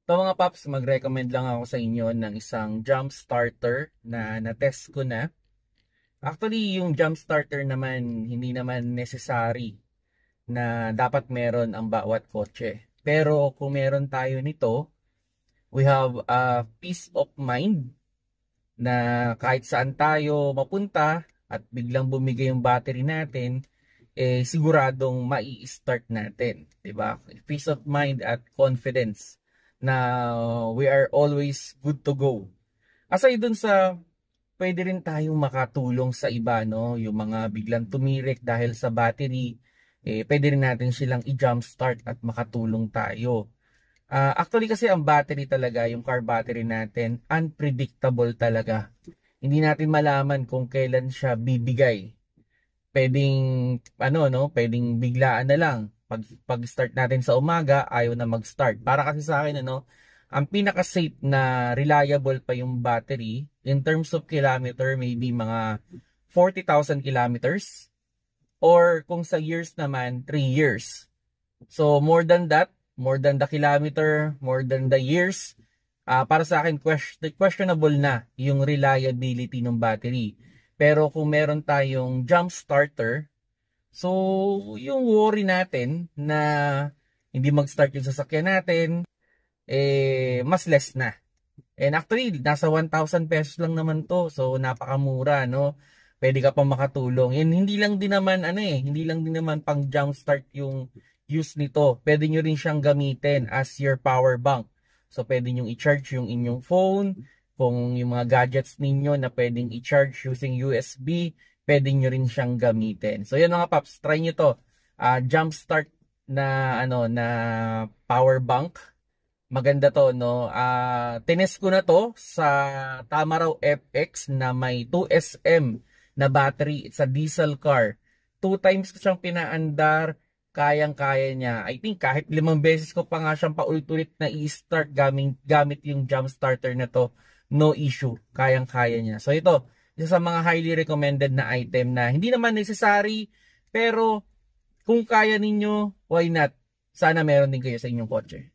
So mga paps, mag-recommend lang ako sa inyo ng isang jump starter na na-test ko na. Actually, yung jump starter naman, hindi naman necessary na dapat meron ang bawat kotse. Pero kung meron tayo nito, we have a peace of mind na kahit saan tayo mapunta at biglang bumigay yung battery natin, siguradong mai-start natin, 'di ba? Peace of mind at confidence na we are always good to go. Aside dun sa pwede rin tayong makatulong sa iba, no? Yung mga biglang tumirik dahil sa battery, pwede rin natin silang i-jump start at makatulong tayo. Actually kasi ang battery talaga, yung car battery natin, unpredictable talaga. Hindi natin malaman kung kailan siya bibigay. Pwedeng pwedeng biglaan na lang. Pag-start natin sa umaga, ayaw na mag-start. Para kasi sa akin ang pinaka-safe na reliable pa yung battery in terms of kilometer, maybe mga 40,000 kilometers, or kung sa years naman, 3 years. So more than that, more than the kilometer, more than the years, para sa akin questionable na yung reliability ng battery. Pero kung meron tayong jump starter, so yung worry natin na hindi mag-start yung sasakyan natin, mas less na. And actually, nasa 1,000 pesos lang naman to. So napakamura, no? Pwede ka pa makatulong. And hindi lang din naman hindi lang din naman pang jump start yung use nito. Pwede nyo rin siyang gamitin as your power bank. So pwede nyo i-charge yung inyong phone, kung yung mga gadgets ninyo na pwedeng i-charge using USB, pwede nyo rin siyang gamitin. So yan mga paps, try nyo to. Jump start na na power bank. Maganda to, no? Tinest ko na to sa Tamaraw FX na may 2SM na battery. It's a diesel car. 2 times ko siyang pinaandar, kayang-kaya niya. I think kahit 5 beses ko pa nga siyang paulit-ulit na i-start gamit yung jump starter na to, no issue. Kayang-kaya niya. So ito, isa sa mga highly recommended na item na hindi naman necessary, pero kung kaya ninyo, why not? Sana meron din kayo sa inyong kotse.